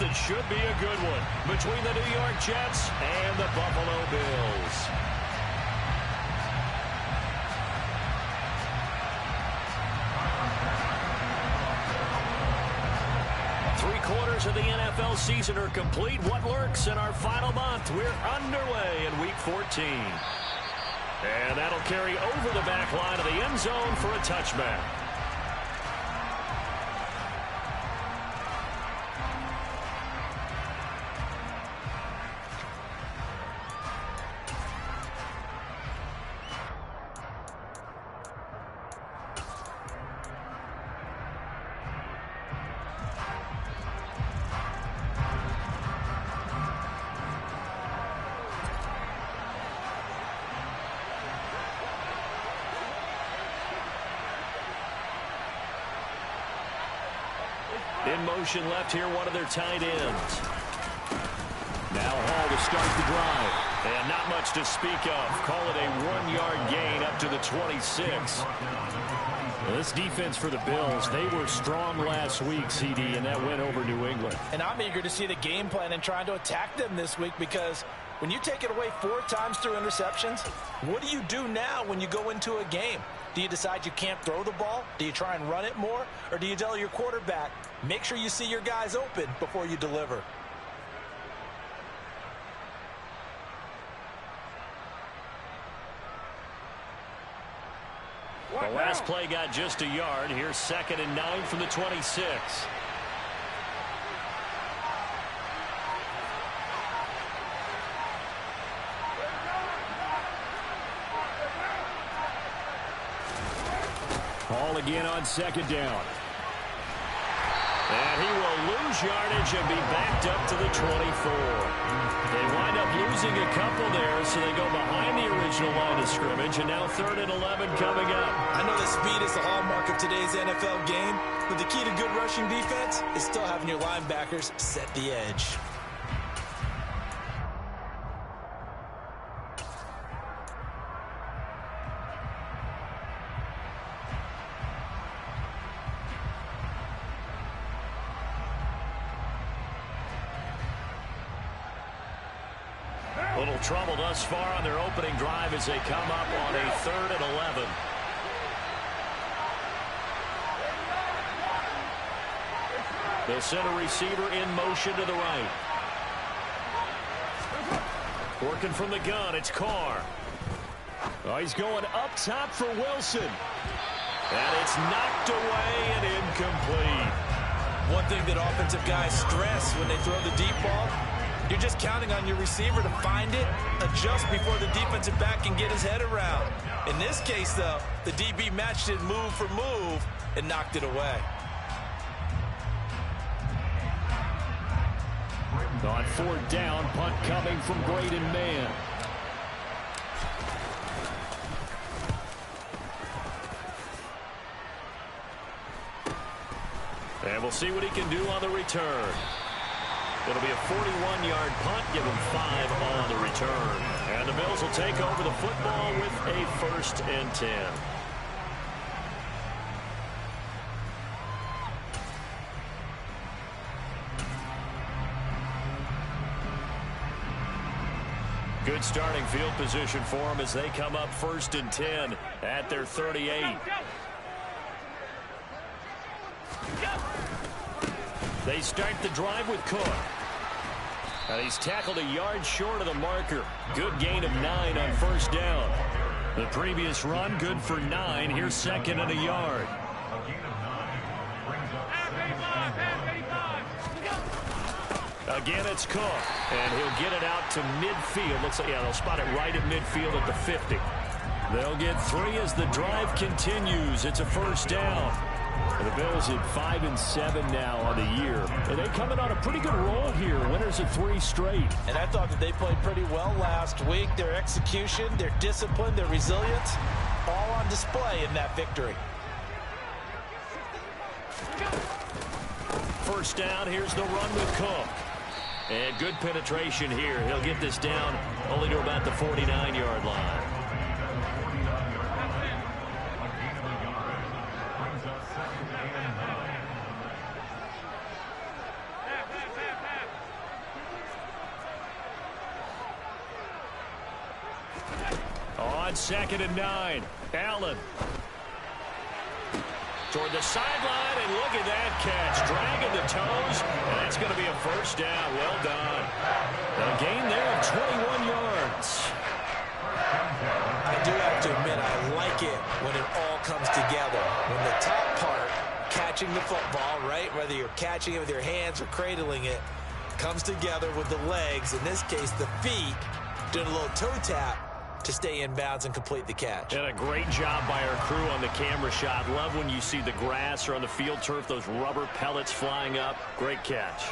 that should be a good one between the New York Jets and the Buffalo Bills. Three-quarters of the NFL season are complete. What lurks in our final month? We're underway in Week 14. And that'll carry over the back line of the end zone for a touchback. In motion left here, one of their tight ends. Now Hall to start the drive. And not much to speak of. Call it a 1-yard gain up to the 26. Well, this defense for the Bills, they were strong last week, CD, and that went over New England. And I'm eager to see the game plan and trying to attack them this week, because when you take it away 4 times through interceptions, what do you do now when you go into a game? Do you decide you can't throw the ball? Do you try and run it more? Or do you tell your quarterback, make sure you see your guys open before you deliver? The last play got just a yard. Here's 2nd and 9 from the 26. Ball again on 2nd down. And he will lose yardage and be backed up to the 24. They wind up losing a couple there, so they go behind the original line of scrimmage, and now 3rd and 11 coming up. I know that speed is the hallmark of today's NFL game, but the key to good rushing defense is still having your linebackers set the edge. Little trouble thus far on their opening drive as they come up on a 3rd and 11. They'll send a receiver in motion to the right. Working from the gun, it's Carr. Oh, he's going up top for Wilson. And it's knocked away and incomplete. One thing that offensive guys stress when they throw the deep ball, you're just counting on your receiver to find it, adjust before the defensive back can get his head around. In this case, though, the DB matched it move for move and knocked it away. On 4th down, punt coming from Braden Mann. And we'll see what he can do on the return. It'll be a 41-yard punt, give him 5 on the return. And the Bills will take over the football with a 1st and 10. Good starting field position for them as they come up 1st and 10 at their 38. They start the drive with Cook. And he's tackled a yard short of the marker. Good gain of 9 on 1st down. The previous run, good for 9. Here's 2nd and a yard. Again, it's Cook. And he'll get it out to midfield. Looks like, yeah, they'll spot it right at midfield at the 50. They'll get 3 as the drive continues. It's a 1st down. And the Bills at 5 and 7 now on the year. And they coming on a pretty good roll here. Winners of 3 straight. And I thought that they played pretty well last week. Their execution, their discipline, their resilience, all on display in that victory. 1st down, here's the run with Cook. And good penetration here. He'll get this down only to about the 49-yard line. on 2nd and 9. Allen. Toward the sideline, and look at that catch. Dragging the toes, and that's going to be a first down. Well done. A gain there of 21 yards. I do have to admit, I like it when it all comes together. When the top part, catching the football, right, whether you're catching it with your hands or cradling it, comes together with the legs, in this case the feet, doing a little toe tap to stay in bounds and complete the catch. And a great job by our crew on the camera shot. Love when you see the grass or on the field turf, those rubber pellets flying up. Great catch.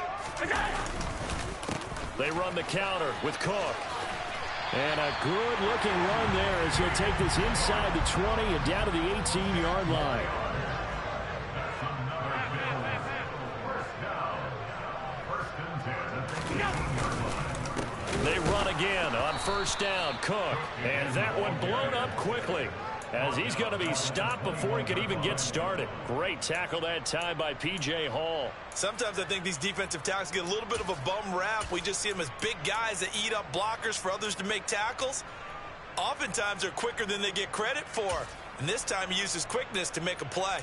They run the counter with Cook. And a good-looking run there as he'll take this inside the 20 and down to the 18-yard line. They run again on first down. Cook. And that one blown up quickly as he's going to be stopped before he could even get started. Great tackle that time by P.J. Hall. Sometimes I think these defensive tackles get a little bit of a bum rap. We just see them as big guys that eat up blockers for others to make tackles. Oftentimes they're quicker than they get credit for. And this time he uses quickness to make a play.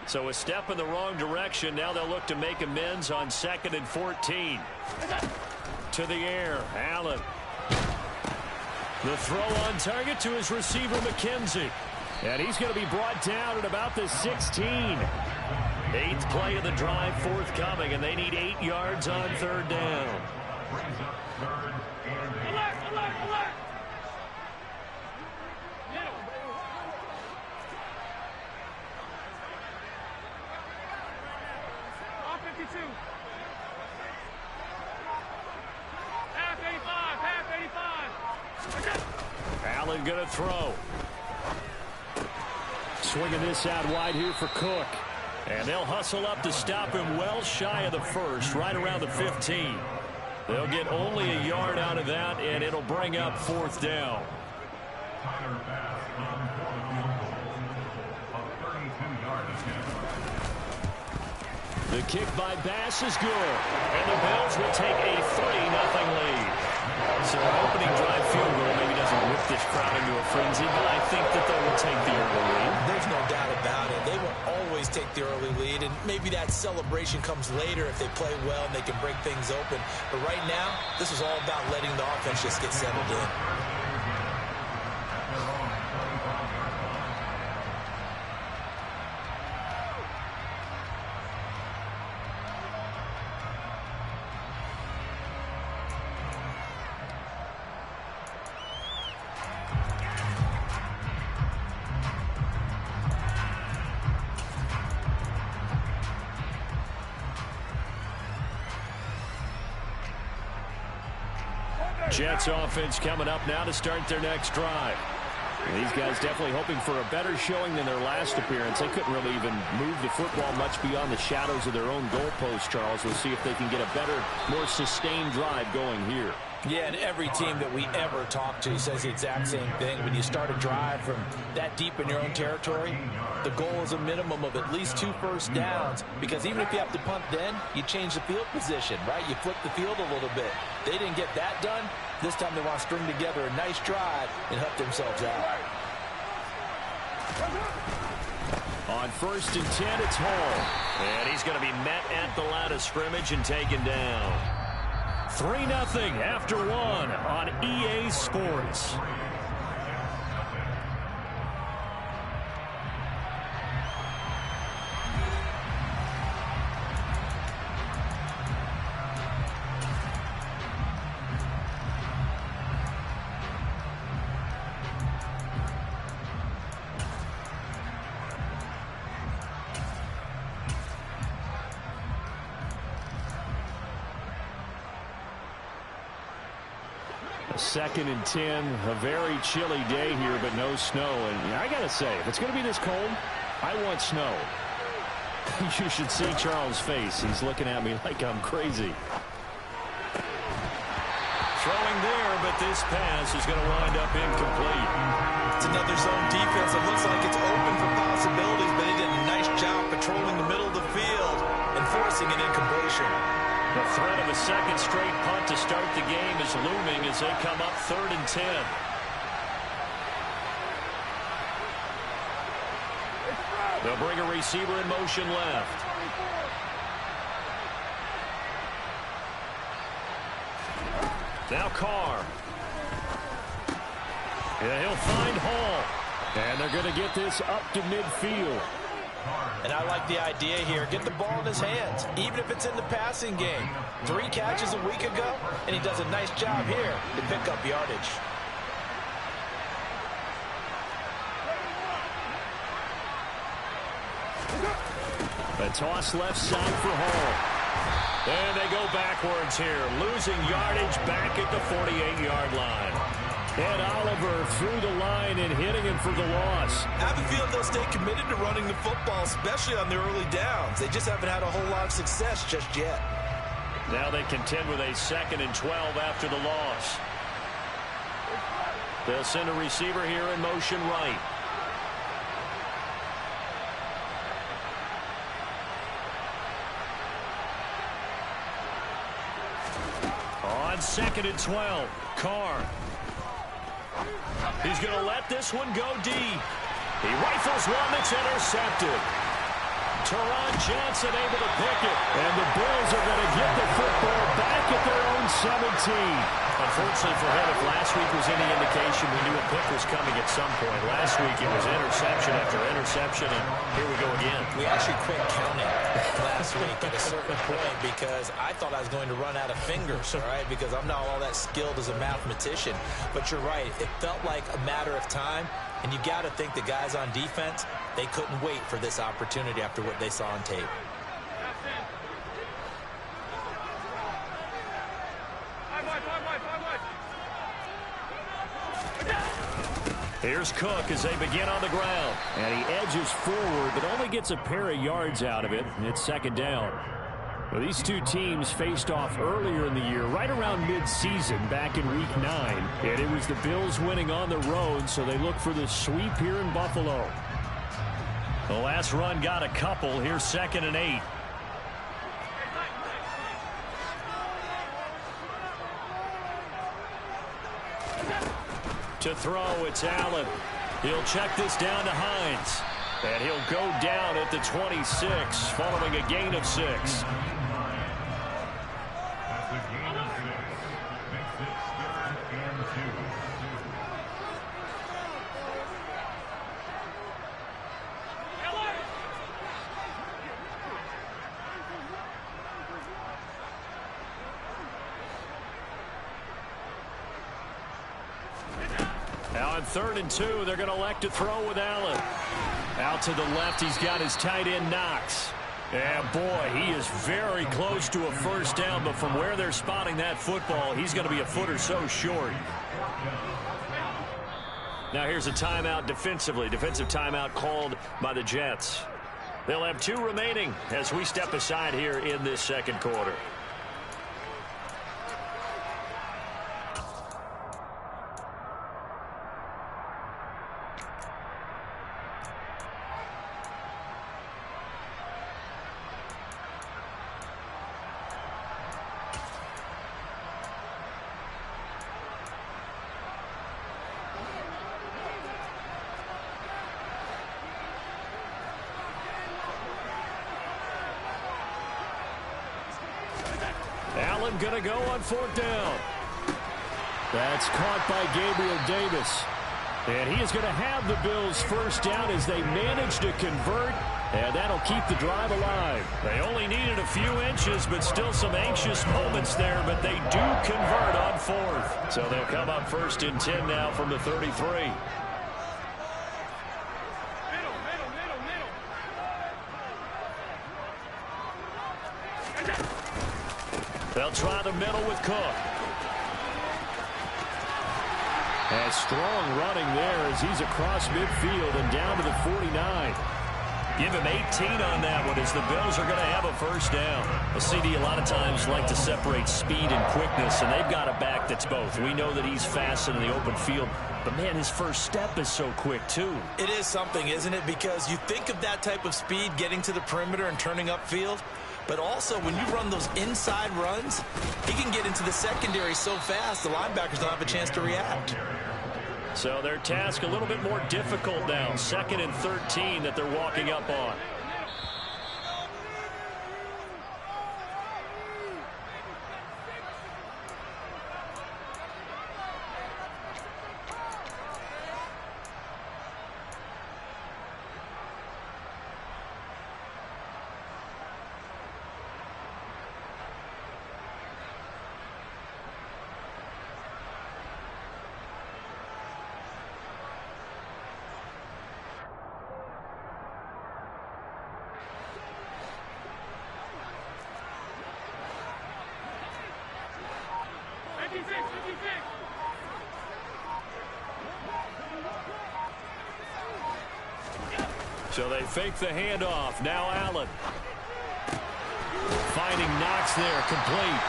So a step in the wrong direction. Now they'll look to make amends on 2nd and 14. To the air. Allen. The throw on target to his receiver, McKenzie. And he's going to be brought down at about the 16. 8th play of the drive forthcoming, and they need 8 yards on 3rd down. Allen going to throw. Swinging this out wide here for Cook. And they'll hustle up to stop him well shy of the first, right around the 15. They'll get only a yard out of that, and it'll bring up 4th down. The kick by Bass is good. And the Bills will take a 3-0 lead. So an opening drive field goal maybe doesn't whip this crowd into a frenzy, but I think that they will take the early lead. There's no doubt about it. They will always take the early lead, and maybe that celebration comes later if they play well and they can break things open. But right now, this is all about letting the offense just get settled in. Jets offense coming up now to start their next drive. And these guys definitely hoping for a better showing than their last appearance. They couldn't really even move the football much beyond the shadows of their own goalpost, Charles. We'll see if they can get a better, more sustained drive going here. Yeah, and every team that we ever talk to says the exact same thing. When you start a drive from that deep in your own territory, the goal is a minimum of at least 2 first downs, because even if you have to punt then, you change the field position, right? You flip the field a little bit. They didn't get that done. This time they want to string together a nice drive and help themselves out. On 1st and 10, it's Hall. And he's going to be met at the line of scrimmage and taken down. 3-0 after 1 on EA Sports. A 2nd and 10, a very chilly day here, but no snow. And I got to say, if it's going to be this cold, I want snow. You should see Charles' face. He's looking at me like I'm crazy. Throwing there, but but this pass is going to wind up incomplete. It's another zone defense that looks like it's open for possibilities, but he did a nice job patrolling the middle of the field and forcing an incompletion. The threat of a second straight punt to start the game is looming as they come up 3rd and 10. They'll bring a receiver in motion left. Now Carr. Yeah, he'll find Hall. And they're going to get this up to midfield. And I like the idea here. Get the ball in his hands, even if it's in the passing game. 3 catches a week ago, and he does a nice job here to pick up yardage. A toss left side for Hall. And they go backwards here, losing yardage back at the 48-yard line. And Oliver through the line and hitting him for the loss. I have a feeling they'll stay committed to running the football, especially on the early downs. They just haven't had a whole lot of success just yet. Now they contend with a 2nd and 12 after the loss. They'll send a receiver here in motion right. On 2nd and 12, Carr. He's going to let this one go deep. He rifles one that's intercepted. Teron Johnson able to pick it. And the Bills are going to get the football back at their own 17. Unfortunately for him, if last week was any indication, we knew a pick was coming at some point. Last week it was interception after interception, and here we go again. We actually quit counting last week at a certain point because I thought I was going to run out of fingers, all right, because I'm not all that skilled as a mathematician. But you're right. It felt like a matter of time, and you got to think the guys on defense, they couldn't wait for this opportunity after what they saw on tape. Here's Cook as they begin on the ground. And he edges forward, but only gets a pair of yards out of it. It's 2nd down. Well, these two teams faced off earlier in the year, right around mid-season, back in Week 9. And it was the Bills winning on the road, so they look for the sweep here in Buffalo. The last run got a couple. Here's 2nd and 8. To throw, it's Allen. He'll check this down to Hines. And he'll go down at the 26, following a gain of 6. Now on 3rd and 2, they're going to elect to throw with Allen. Out to the left, he's got his tight end, Knox. And boy, he is very close to a first down, but from where they're spotting that football, he's going to be a foot or so short. Now here's a timeout defensively. Defensive timeout called by the Jets. They'll have 2 remaining as we step aside here in this 2nd quarter. Allen going to go on 4th down. That's caught by Gabriel Davis. And he is going to have the Bills first down as they manage to convert. And that'll keep the drive alive. They only needed a few inches, but still some anxious moments there. But they do convert on 4th. So they'll come up 1st and 10 now from the 33. They'll try the middle with Cook. And strong running there as he's across midfield and down to the 49. Give him 18 on that one as the Bills are going to have a first down. Well, CD, a lot of times like to separate speed and quickness, and they've got a back that's both. We know that he's fast in the open field, but, man, his first step is so quick, too. It is something, isn't it? Because you think of that type of speed getting to the perimeter and turning upfield, but also when you run those inside runs, he can get into the secondary so fast the linebackers don't have a chance to react. So their task a little bit more difficult now. 2nd and 13 that they're walking up on. So they fake the handoff. Now Allen. Finding Knox there, complete.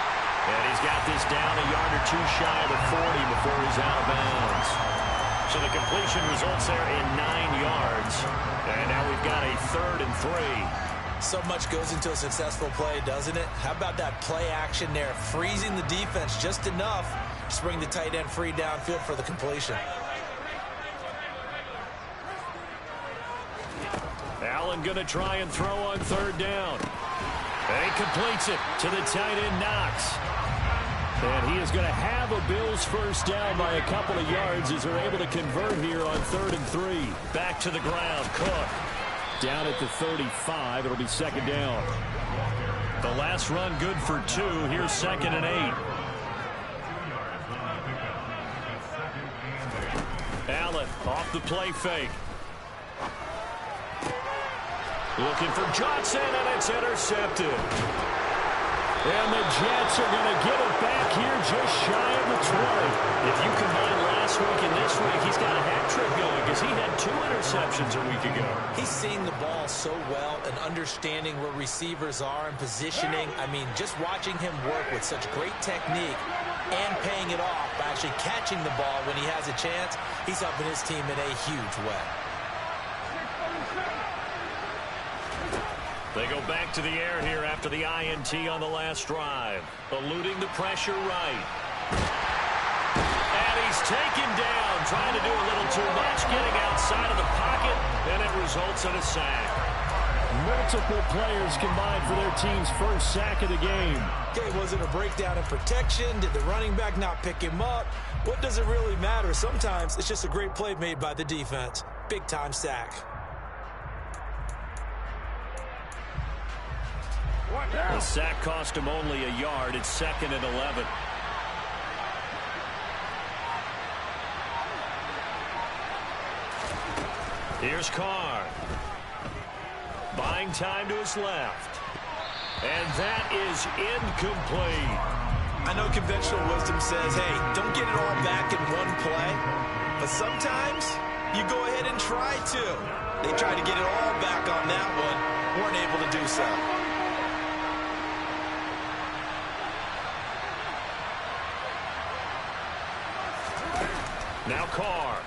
And he's got this down a yard or two shy of the 40 before he's out of bounds. So the completion results there in 9 yards. And now we've got a 3rd and 3. So much goes into a successful play, doesn't it? How about that play action there? Freezing the defense just enough to bring the tight end free downfield for the completion. Allen going to try and throw on 3rd down. And he completes it to the tight end, Knox. And he is going to have a Bills first down by a couple of yards as they're able to convert here on 3rd and 3. Back to the ground, Cook. Down at the 35, it'll be 2nd down. The last run good for 2. Here's 2nd and 8. Allen off the play fake. Looking for Johnson, and it's intercepted. And the Jets are going to get it back here just shy of the 20. If you combine last week and this week, he's got a hat trick going because he had 2 interceptions a week ago. He's seeing the ball so well and understanding where receivers are and positioning. I mean, just watching him work with such great technique and paying it off by actually catching the ball when he has a chance, he's helping his team in a huge way. They go back to the air here after the INT on the last drive. Eluding the pressure right. And he's taken down, trying to do a little too much, getting outside of the pocket, and it results in a sack. Multiple players combined for their team's first sack of the game. Okay, was it a breakdown in protection? Did the running back not pick him up? What does it really matter? Sometimes it's just a great play made by the defense. Big-time sack. The sack cost him only a yard. It's 2nd and 11. Here's Carr. Buying time to his left. And that is incomplete. I know conventional wisdom says, hey, don't get it all back in one play. But sometimes you go ahead and try to. They tried to get it all back on that one. Weren't able to do so. Now Carr.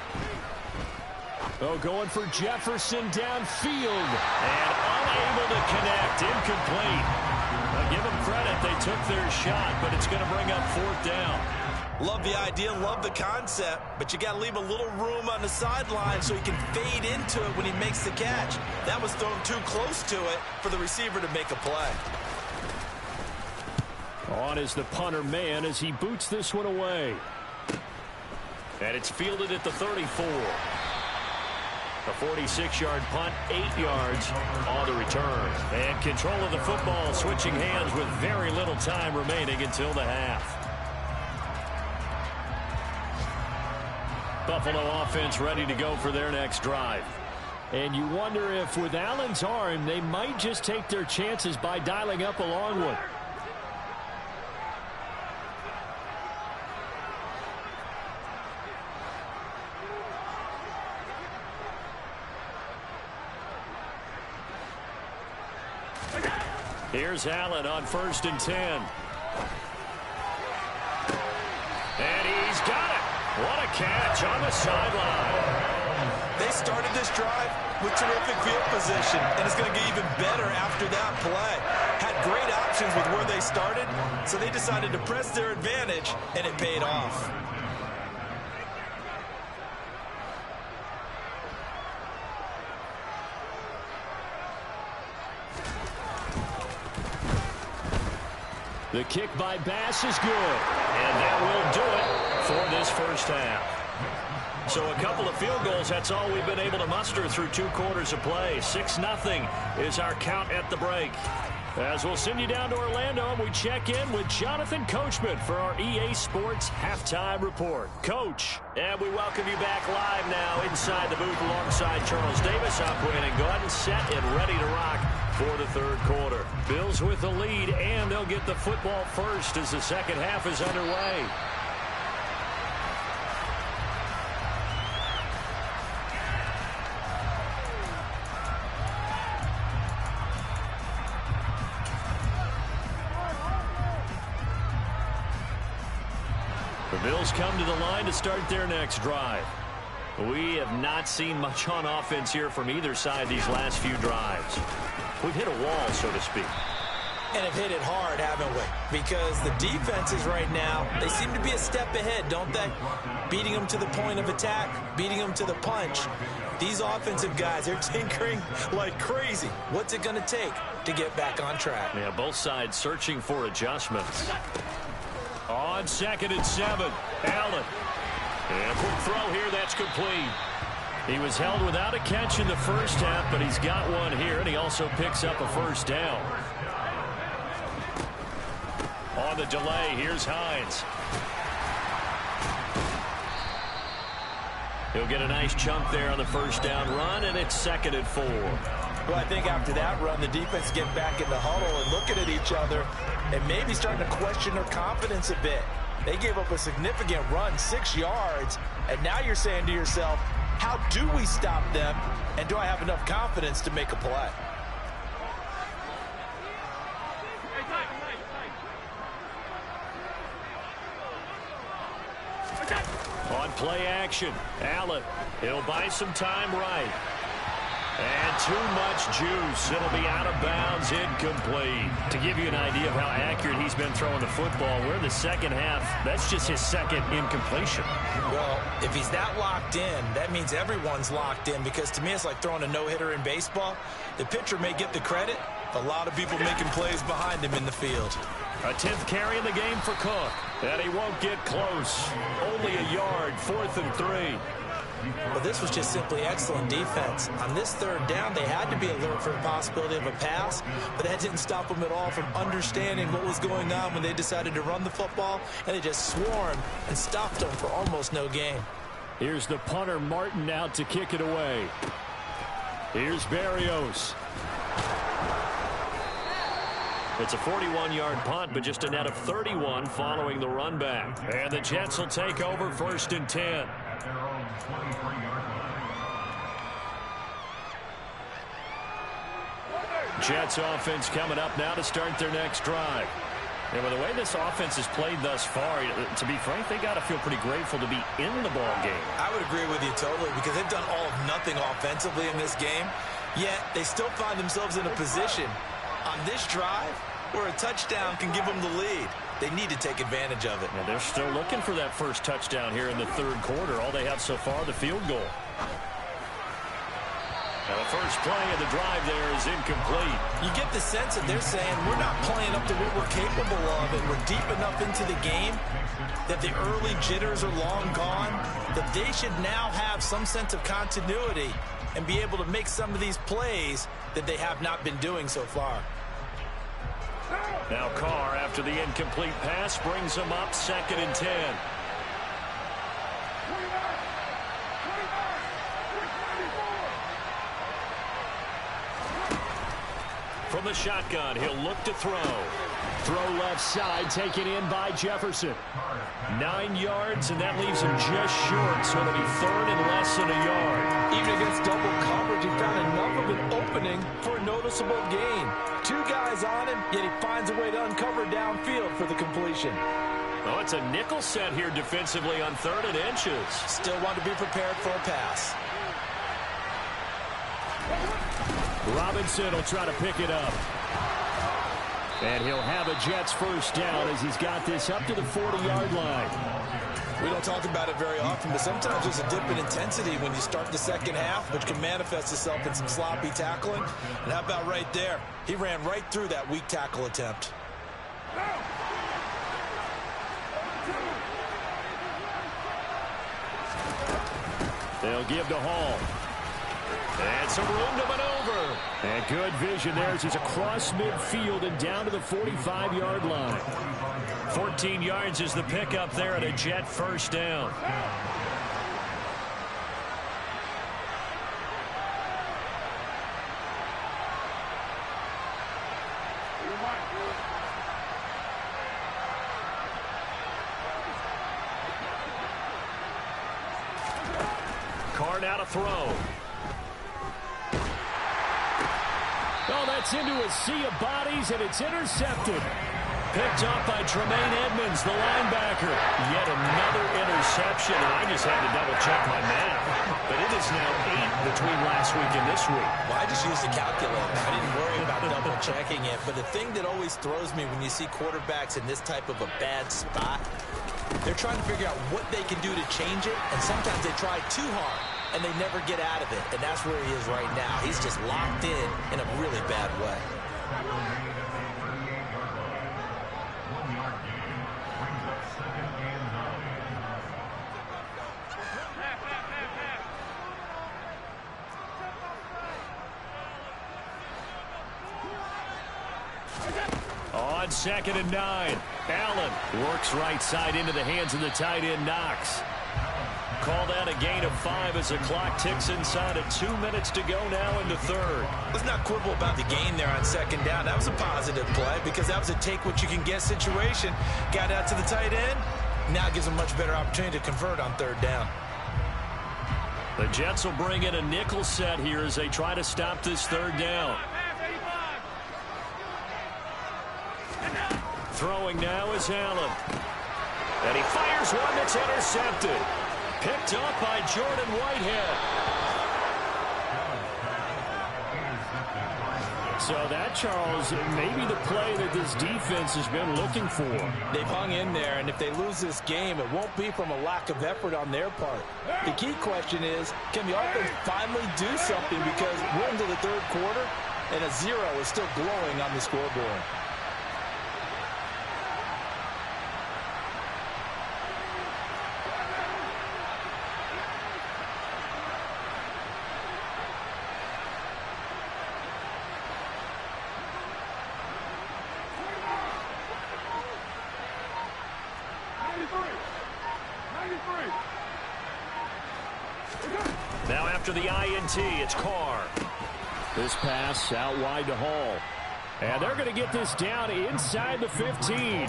Oh, going for Jefferson downfield. And unable to connect. Incomplete. Now give them credit. They took their shot, but it's going to bring up 4th down. Love the idea, love the concept, but you got to leave a little room on the sideline so he can fade into it when he makes the catch. That was thrown too close to it for the receiver to make a play. On is the punter man as he boots this one away. And it's fielded at the 34. A 46-yard punt, 8 yards on the return. And control of the football, switching hands with very little time remaining until the half. Buffalo offense ready to go for their next drive. And you wonder if with Allen's arm, they might just take their chances by dialing up a long one. Here's Allen on 1st and 10. And he's got it. What a catch on the sideline. They started this drive with terrific field position, and it's going to get even better after that play. Had great options with where they started, so they decided to press their advantage, and it paid off. The kick by Bass is good, and that will do it for this first half. So a couple of field goals, that's all we've been able to muster through 2 quarters of play. 6-0 is our count at the break. As we'll send you down to Orlando, and we check in with Jonathan Coachman for our EA Sports Halftime Report. Coach. And we welcome you back live now inside the booth alongside Charles Davis. I'm Brandon Gaudin, set and ready to rock for the third quarter. Bills with the lead, and they'll get the football first as the second half is underway. The Bills come to the line to start their next drive. We have not seen much on offense here from either side these last few drives. We've hit a wall, so to speak. And have hit it hard, haven't we? Because the defenses right now, they seem to be a step ahead, don't they? Beating them to the point of attack, beating them to the punch. These offensive guys, they're tinkering like crazy. What's it going to take to get back on track? Yeah, both sides searching for adjustments. On 2nd and 7, Allen. And quick throw here, that's complete. He was held without a catch in the first half, but he's got one here, and he also picks up a first down. On the delay, here's Hines. He'll get a nice chunk there on the first down run, and it's 2nd and 4. Well, I think after that run, the defense get back in the huddle and looking at each other and maybe starting to question their confidence a bit. They gave up a significant run, 6 yards, and now you're saying to yourself, how do we stop them, and do I have enough confidence to make a play? On play action, Allen. He'll buy some time right. And too much juice. It'll be out of bounds, incomplete. To give you an idea of how accurate he's been throwing the football, we're in the second half. That's just his second incompletion. Well, if he's that locked in, that means everyone's locked in, because to me it's like throwing a no-hitter in baseball. The pitcher may get the credit. A lot of people making plays behind him in the field. A 10th carry in the game for Cook. And he won't get close. Only a yard, 4th and 3. But this was just simply excellent defense. On this third down, they had to be alert for the possibility of a pass, but that didn't stop them at all from understanding what was going on when they decided to run the football, and they just swarmed and stopped them for almost no gain. Here's the punter, Martin, out to kick it away. Here's Berrios. It's a 41-yard punt, but just a net of 31 following the run back. And the Jets will take over 1st and 10. Jets offense coming up now to start their next drive. And with the way this offense has played thus far, to be frank, they got to feel pretty grateful to be in the ball game. I would agree with you totally, because they've done all of nothing offensively in this game, yet they still find themselves in a position on this drive where a touchdown can give them the lead. They need to take advantage of it. And they're still looking for that first touchdown here in the third quarter. All they have so far, the field goal. Now the first play of the drive there is incomplete. You get the sense that they're saying we're not playing up to what we're capable of, and we're deep enough into the game that the early jitters are long gone, that they should now have some sense of continuity and be able to make some of these plays that they have not been doing so far. Now Carr, after the incomplete pass, brings him up 2nd and 10. From the shotgun, he'll look to throw. Throw left side, taken in by Jefferson. 9 yards, and that leaves him just short, so it'll be 3rd and less than a yard. Even against double coverage, he found enough of an opening for a notable noticeable gain. Two guys on him, yet he finds a way to uncover downfield for the completion. Oh, it's a nickel set here defensively on 3rd and inches. Still want to be prepared for a pass. Robinson will try to pick it up. And he'll have a Jets first down as he's got this up to the 40-yard line. We don't talk about it very often, but sometimes there's a dip in intensity when you start the second half, which can manifest itself in some sloppy tackling. And how about right there? He ran right through that weak tackle attempt. They'll give to Hall. And some room to maneuver. And good vision there as he's across midfield and down to the 45-yard line. 14 yards is the pickup there at a Jet first down. Carr now to throw. Oh, that's into a sea of bodies, and it's intercepted. Picked up by Tremaine Edmonds, the linebacker. Yet another interception, and I just had to double-check my math. But it is now 8 between last week and this week. Well, I just used a calculator. I didn't worry about double-checking it. But the thing that always throws me when you see quarterbacks in this type of a bad spot, they're trying to figure out what they can do to change it, and sometimes they try too hard, and they never get out of it. And that's where he is right now. He's just locked in a really bad way. On 2nd and 9, Allen works right side into the hands of the tight end Knox. Called out a gain of 5 as the clock ticks inside of 2 minutes to go now into 3rd. Let's not quibble about the gain there on 2nd down. That was a positive play because that was a take-what-you-can-get situation. Got out to the tight end. Now gives them much better opportunity to convert on 3rd down. The Jets will bring in a nickel set here as they try to stop this 3rd down. Throwing now is Allen. And he fires one that's intercepted. Picked up by Jordan Whitehead. So that, Charles, may be the play that this defense has been looking for. They've hung in there, and if they lose this game, it won't be from a lack of effort on their part. The key question is, can the offense finally do something, because we're into the 3rd quarter, and a 0 is still glowing on the scoreboard. Now after the INT, it's Carr. This pass out wide to Hall. And they're going to get this down inside the 15.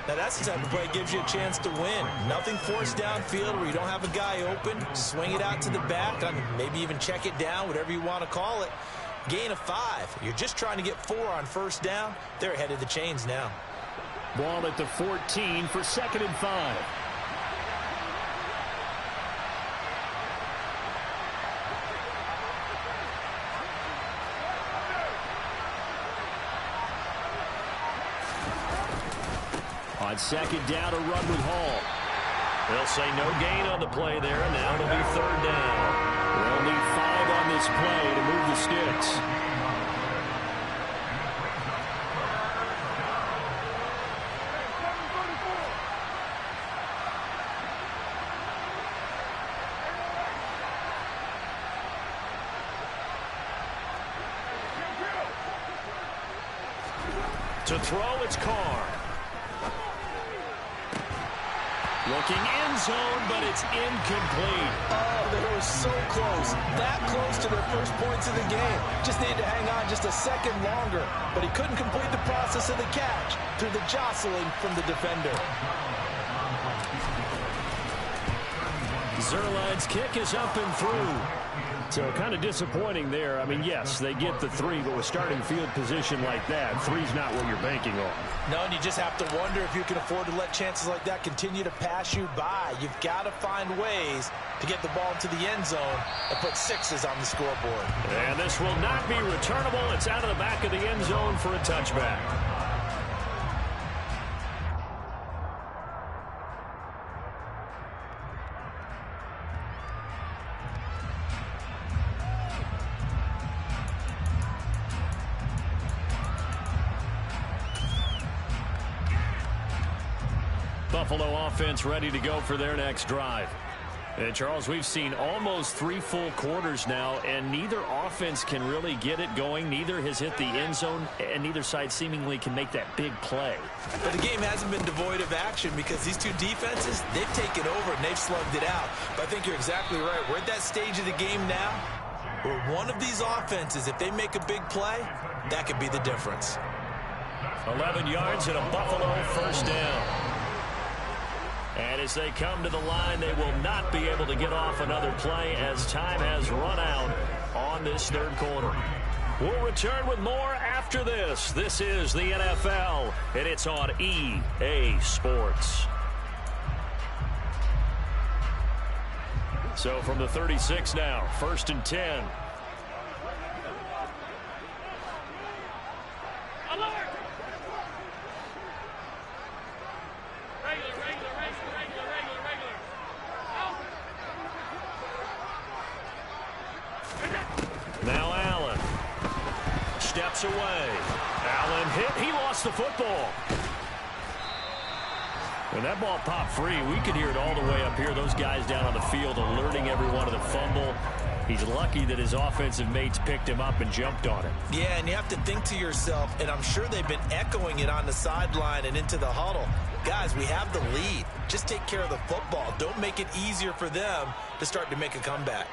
Now that's the type of play that gives you a chance to win. Nothing forced downfield where you don't have a guy open. Swing it out to the back. Maybe even check it down, whatever you want to call it. Gain of 5. You're just trying to get 4 on 1st down. They're ahead of the chains now. Ball at the 14 for 2nd and 5. On 2nd down, a run with Hall. They'll say no gain on the play there, and now it'll be 3rd down. They'll need 5 on this play to move the sticks. To throw, it's Carr. Looking end zone, but it's incomplete. Oh, they were so close. That close to their first points of the game. Just needed to hang on just a second longer. But he couldn't complete the process of the catch through the jostling from the defender. Zerline's kick is up and through. So kind of disappointing there. I mean, yes, they get the 3, but with starting field position like that, 3's not what you're banking on. No, and you just have to wonder if you can afford to let chances like that continue to pass you by. You've got to find ways to get the ball into the end zone and put 6s on the scoreboard. And this will not be returnable. It's out of the back of the end zone for a touchback. Buffalo offense ready to go for their next drive. And, Charles, we've seen almost 3 full quarters now, and neither offense can really get it going. Neither has hit the end zone, and neither side seemingly can make that big play. But the game hasn't been devoid of action because these two defenses, they've taken over and they've slugged it out. But I think you're exactly right. We're at that stage of the game now where one of these offenses, if they make a big play, that could be the difference. 11 yards and a Buffalo first down. And as they come to the line, they will not be able to get off another play as time has run out on this third quarter. We'll return with more after this. This is the NFL, and it's on EA Sports. So from the 36 now, 1st and 10. Now Allen steps away. Allen hit. He lost the football. When that ball popped free, we could hear it all the way up here. Those guys down on the field alerting everyone of the fumble. He's lucky that his offensive mates picked him up and jumped on it. Yeah, and you have to think to yourself, and I'm sure they've been echoing it on the sideline and into the huddle. Guys, we have the lead. Just take care of the football. Don't make it easier for them to start to make a comeback.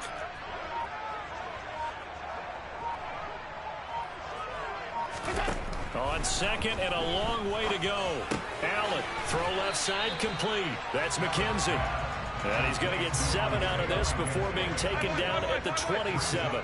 On second and a long way to go. Allen, throw left side, complete. That's McKenzie. And he's going to get 7 out of this before being taken down at the 27.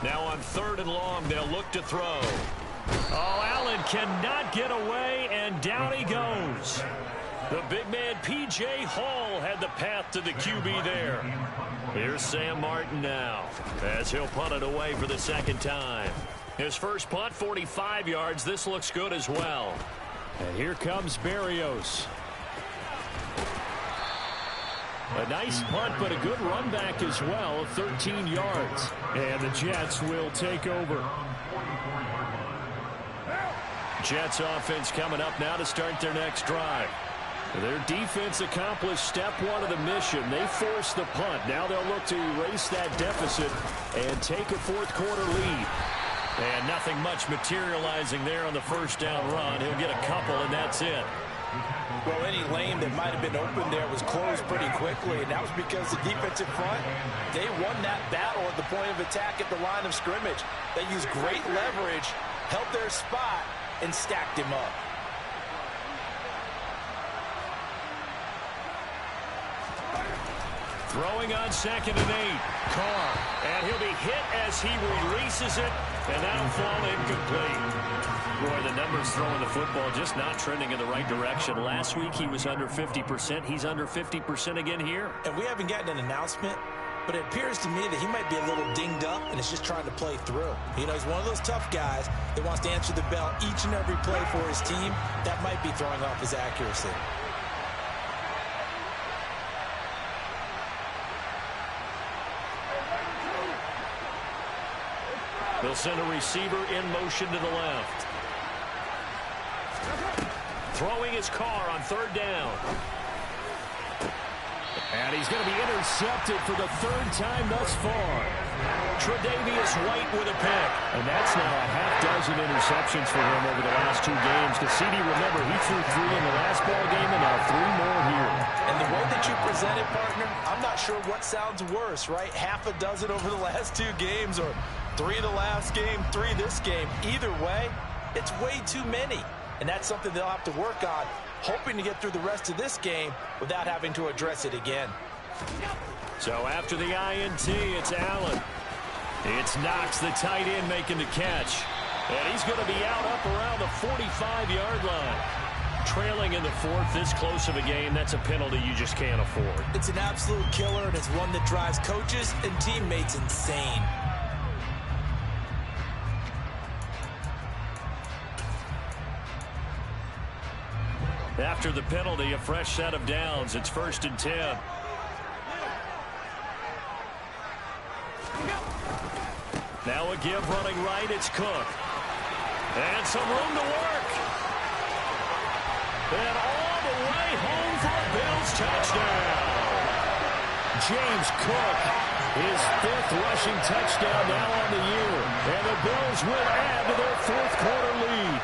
Now on 3rd and long, they'll look to throw. Oh, Allen cannot get away, and down he goes. The big man, P.J. Hall, had the path to the QB there. Here's Sam Martin now, as he'll punt it away for the 2nd time. His first punt, 45 yards. This looks good as well. And here comes Berrios. A nice punt, but a good run back as well, 13 yards. And the Jets will take over. Jets offense coming up now to start their next drive. Their defense accomplished step 1 of the mission. They forced the punt. Now they'll look to erase that deficit and take a 4th quarter lead. And nothing much materializing there on the first down run. He'll get a couple, and that's it. Well, any lane that might have been open there was closed pretty quickly, and that was because the defensive front, they won that battle at the point of attack at the line of scrimmage. They used great leverage, held their spot, and stacked him up. Throwing on 2nd and 8. Carr. And he'll be hit as he releases it, and that'll fall incomplete. Boy, the numbers throwing the football just not trending in the right direction. Last week he was under 50%. He's under 50% again here. And we haven't gotten an announcement, but it appears to me that he might be a little dinged up and is just trying to play through. You know, he's one of those tough guys that wants to answer the bell each and every play for his team. That might be throwing off his accuracy. They'll send a receiver in motion to the left. Throwing his Carr on 3rd down. And he's going to be intercepted for the 3rd time thus far. Tre'Davious White with a pick. And that's now a half-dozen interceptions for him over the last 2 games. Because CD, remember, he threw 3 in the last ball game and now 3 more here. And the way that you presented, sure what sounds worse, right? Half a dozen over the last 2 games or 3 the last game, 3 this game. Either way, it's way too many. And that's something they'll have to work on, hoping to get through the rest of this game without having to address it again. So after the INT, it's Allen. It's Knox, the tight end, making the catch. And he's going to be out up around the 45-yard line. Trailing in the 4th, this close of a game, that's a penalty you just can't afford. It's an absolute killer, and it's one that drives coaches and teammates insane. After the penalty, a fresh set of downs. It's 1st and 10. Now a give running right. It's Cook. And some room to work. And all the way home for a Bills touchdown. James Cook, his 5th rushing touchdown now on the year. And the Bills will add to their 4th quarter lead.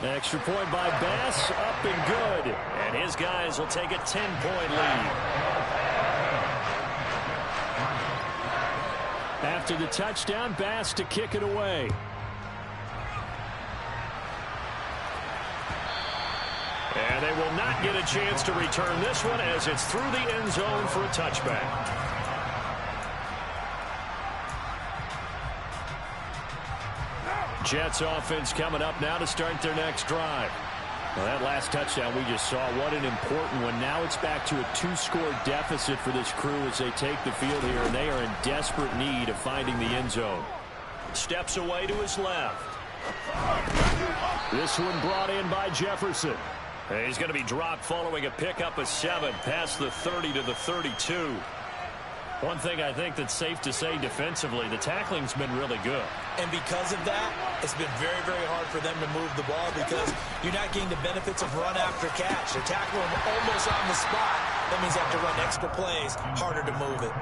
Extra point by Bass, up and good. And his guys will take a 10-point lead. After the touchdown, Bass to kick it away. And they will not get a chance to return this one as it's through the end zone for a touchback. Jets offense coming up now to start their next drive. Well, that last touchdown we just saw, what an important one. Now it's back to a 2-score deficit for this crew as they take the field here, and they are in desperate need of finding the end zone. Steps away to his left. This one brought in by Jefferson. And he's going to be dropped following a pickup of 7 past the 30 to the 32. One thing I think that's safe to say defensively, the tackling's been really good. And because of that, it's been very, very hard for them to move the ball because you're not getting the benefits of run after catch. They're tackling almost on the spot. That means you have to run extra plays, harder to move it.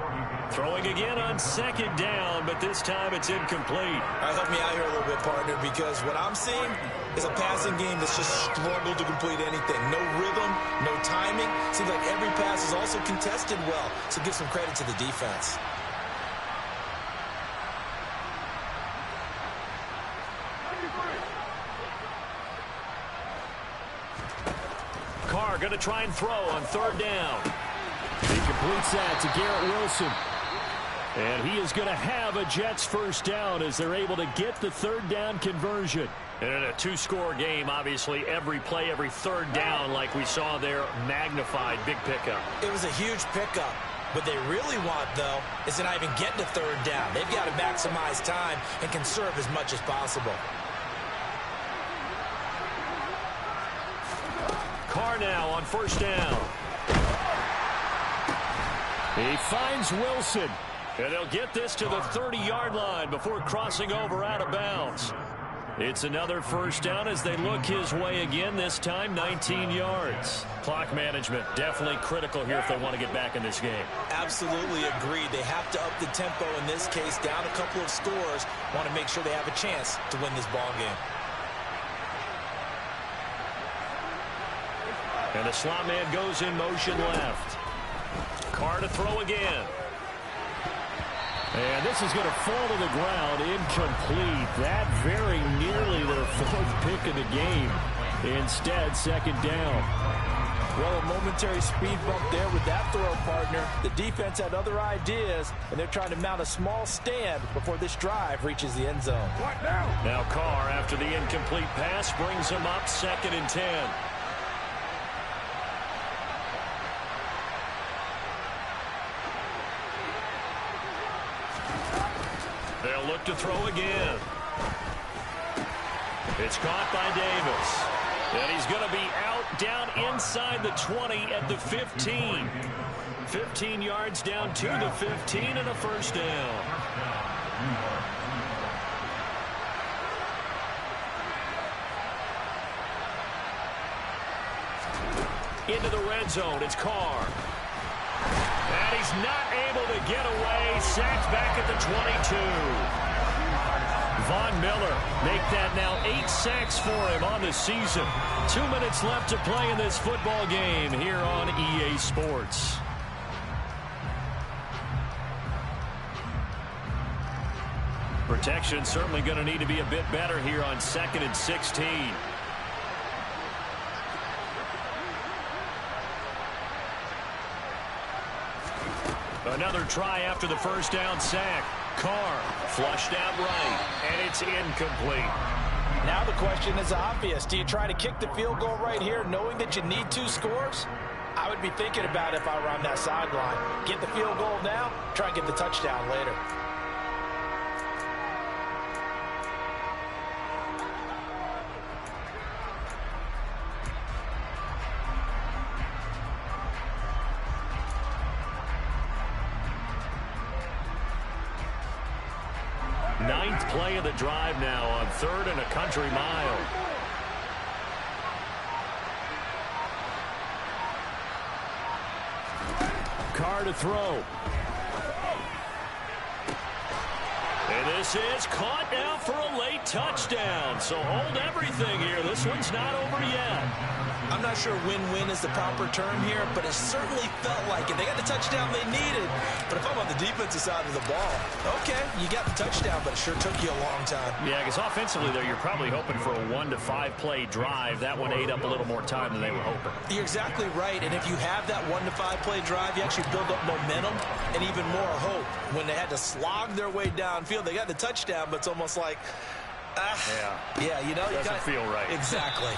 Throwing again on 2nd down, but this time it's incomplete. All right, help me out here a little bit, partner, because what I'm seeing is a passing game that's just struggled to complete anything. No rhythm, no timing. Seems like every pass is also contested well, so give some credit to the defense. Carr going to try and throw on 3rd down. He completes that to Garrett Wilson. And he is going to have a Jets 1st down as they're able to get the 3rd down conversion. And in a 2-score game, obviously, every play, every 3rd down, like we saw there, magnified. Big pickup. It was a huge pickup. What they really want, though, is to not even get to 3rd down. They've got to maximize time and conserve as much as possible. Carr now on 1st down. He finds Wilson. And they'll get this to the 30-yard line before crossing over out of bounds. It's another 1st down as they look his way again, this time 19 yards. Clock management definitely critical here if they want to get back in this game. Absolutely agreed. They have to up the tempo in this case, down a couple of scores. Want to make sure they have a chance to win this ball game. And the slot man goes in motion left. Carr to throw again. And this is going to fall to the ground, incomplete. That very nearly their 4th pick of the game. Instead, 2nd down. Well, a momentary speed bump there with that throw, partner. The defense had other ideas, and they're trying to mount a small stand before this drive reaches the end zone. Now Carr, after the incomplete pass, brings him up 2nd and 10. They'll look to throw again. It's caught by Davis. And he's going to be out down inside the 20 at the 15. 15 yards down to the 15 and a 1st down. Into the red zone, it's Carr. And he's not able to get away. Sacked back at the 22. Von Miller make that now 8 sacks for him on the season. 2 minutes left to play in this football game here on EA Sports. Protection certainly going to need to be a bit better here on 2nd and 16. Another try after the first down sack. Carr flushed out right, and it's incomplete. Now the question is obvious. Do you try to kick the field goal right here knowing that you need 2 scores? I would be thinking about it if I were on that sideline. Get the field goal now, try and get the touchdown later. Ninth play of the drive now on 3rd and a country mile. Carr to throw. And this is caught now for a late touchdown. So hold everything here. This one's not over yet. I'm not sure win-win is the proper term here, but it certainly felt like it. They got the touchdown they needed. But if I'm on the defensive side of the ball, okay, you got the touchdown, but it sure took you a long time. Yeah, because offensively there, you're probably hoping for a 1 to 5 play drive. That one ate up a little more time than they were hoping. You're exactly right. And if you have that 1 to 5 play drive, you actually build up momentum and even more hope. When they had to slog their way downfield, they got the touchdown, but it's almost like, yeah, you know, doesn't feel right. Exactly.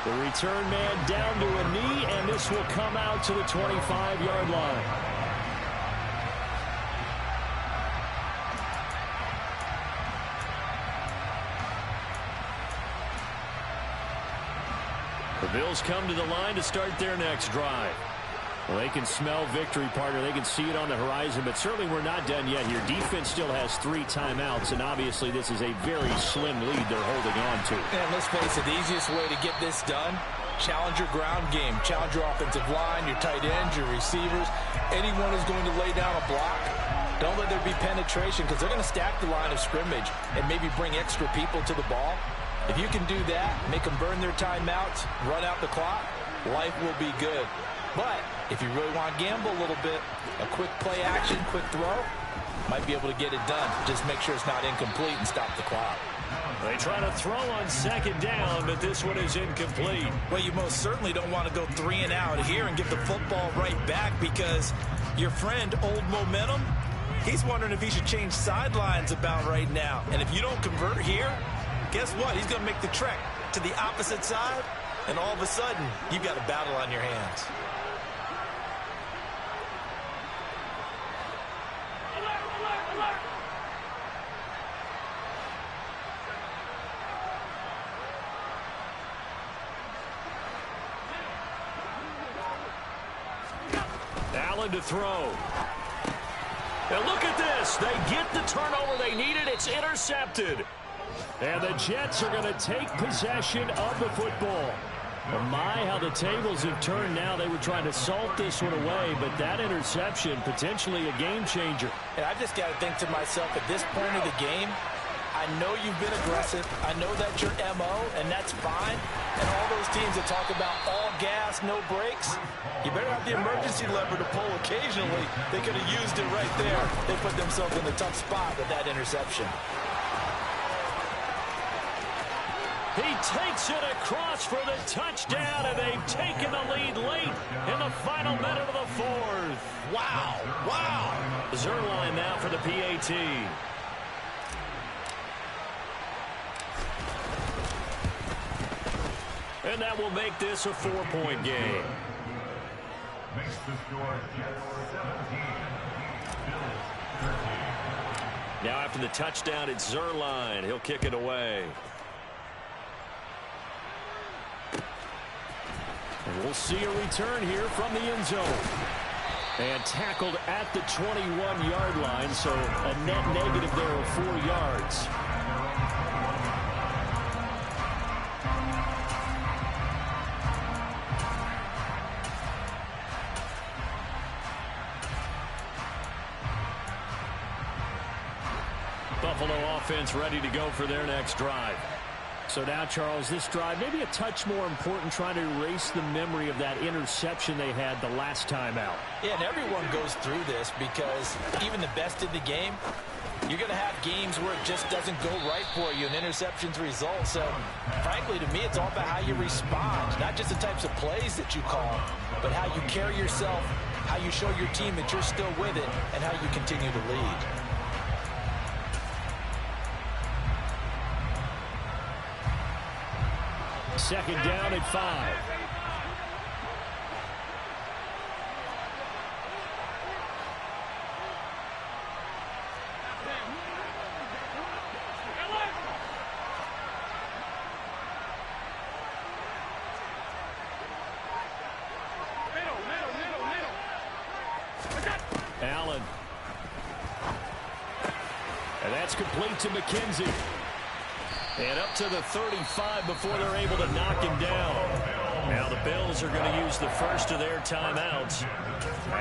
The return man down to a knee, and this will come out to the 25-yard line. The Bills come to the line to start their next drive. Well, they can smell victory, partner. They can see it on the horizon, but certainly we're not done yet here. Defense still has 3 timeouts, and obviously this is a very slim lead they're holding on to. And let's face it, the easiest way to get this done, challenge your ground game. Challenge your offensive line, your tight ends, your receivers. Anyone who's going to lay down a block, don't let there be penetration because they're going to stack the line of scrimmage and maybe bring extra people to the ball. If you can do that, make them burn their timeouts, run out the clock, life will be good. But if you really want to gamble a little bit, a quick play action, quick throw, might be able to get it done. Just make sure it's not incomplete and stop the clock. They try to throw on 2nd down, but this one is incomplete. Well, you most certainly don't want to go 3 and out here and get the football right back because your friend, Old Momentum, he's wondering if he should change sidelines about right now. And if you don't convert here, guess what? He's going to make the trek to the opposite side, and all of a sudden, you've got a battle on your hands. Allen to throw. Now look at this. They get the turnover they needed. It's intercepted. And the Jets are going to take possession of the football. Well, my, how the tables have turned now. They were trying to salt this one away, but that interception, potentially a game changer. And I just got to think to myself, at this point of the game, I know you've been aggressive. I know that's your MO, and that's fine. And all those teams that talk about all gas, no brakes, you better have the emergency lever to pull occasionally. They could have used it right there. They put themselves in a tough spot with that interception. He takes it across for the touchdown, and they've taken the lead late in the final minute of the 4th. Wow, wow. Zuerlein now for the PAT. And that will make this a 4-point game. Makes the score Jets 17, Bills 13. Now after the touchdown, it's Zuerlein. He'll kick it away. And we'll see a return here from the end zone. And tackled at the 21-yard line, so a net negative there of 4 yards. Buffalo offense ready to go for their next drive. So now, Charles, this drive maybe a touch more important, trying to erase the memory of that interception they had the last time out. Yeah, and everyone goes through this because even the best in the game, you're going to have games where it just doesn't go right for you, and interceptions result. So, frankly, to me, it's all about how you respond, not just the types of plays that you call, but how you carry yourself, how you show your team that you're still with it, and how you continue to lead. Second down at 5. Allen. And that's complete to McKenzie. And up to the 35 before they're able to knock him down. Now the Bills are going to use the first of their timeouts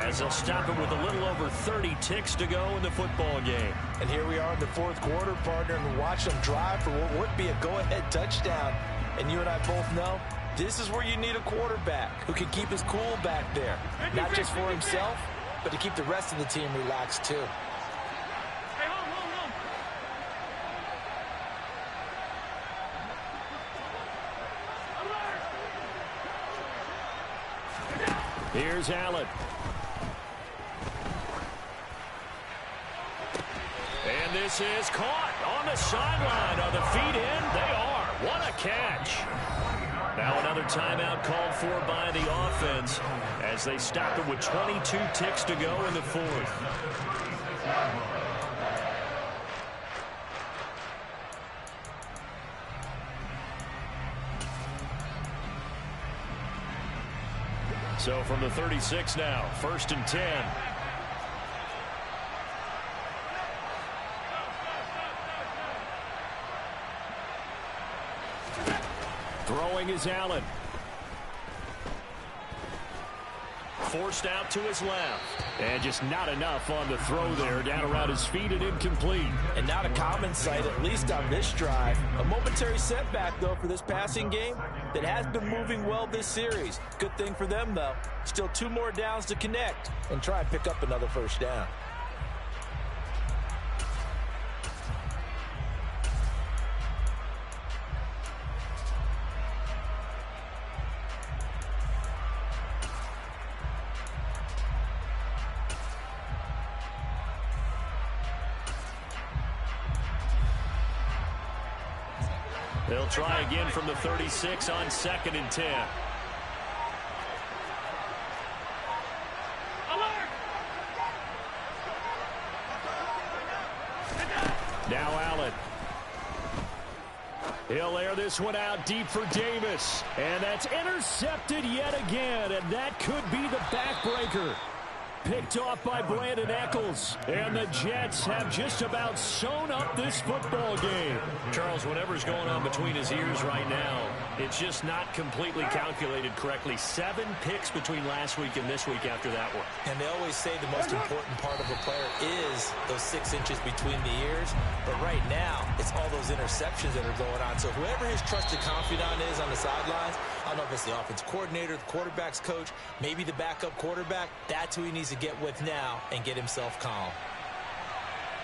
as they'll stop it with a little over 30 ticks to go in the football game. And here we are in the fourth quarter, partner, and watch them drive for what would be a go-ahead touchdown. And you and I both know this is where you need a quarterback who can keep his cool back there, not just for himself, but to keep the rest of the team relaxed too. Here's Allen. And this is caught on the sideline. Are the feet in? They are. What a catch. Now another timeout called for by the offense as they stop it with 22 ticks to go in the fourth. So from the 36 now, 1st and 10. Throwing is Allen. Forced out to his left. And just not enough on the throw there. Down around his feet and incomplete. And not a common sight, at least on this drive. A momentary setback, though, for this passing game that has been moving well this series. Good thing for them, though. Still 2 more downs to connect and try and pick up another first down. They'll try again from the 36 on 2nd and 10. Now Allen. He'll air this one out deep for Davis. And that's intercepted yet again. And that could be the backbreaker. Picked off by Brandon Echols. And the Jets have just about sewn up this football game. Charles, whatever's going on between his ears right now, it's just not completely calculated correctly. 7 picks between last week and this week after that one. And they always say the most important part of a player is those 6 inches between the ears. But right now, it's all those interceptions that are going on. So whoever his trusted confidant is on the sidelines, I don't know if it's the offense coordinator, the quarterback's coach, maybe the backup quarterback, that's who he needs to get with now and get himself calm.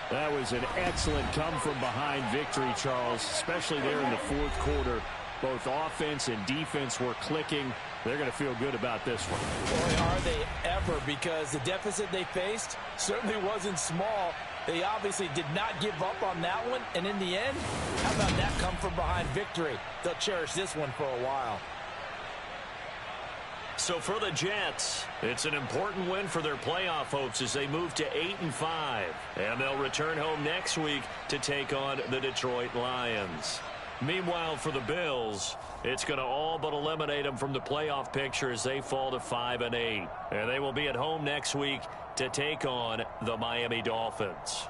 That was an excellent come-from-behind victory, Charles, especially there in the fourth quarter. Both offense and defense were clicking. They're going to feel good about this one. Boy, are they ever, because the deficit they faced certainly wasn't small. They obviously did not give up on that one, and in the end, how about that come-from-behind victory? They'll cherish this one for a while. So for the Jets, it's an important win for their playoff hopes as they move to 8-5. And they'll return home next week to take on the Detroit Lions. Meanwhile, for the Bills, it's going to all but eliminate them from the playoff picture as they fall to 5-8. And they will be at home next week to take on the Miami Dolphins.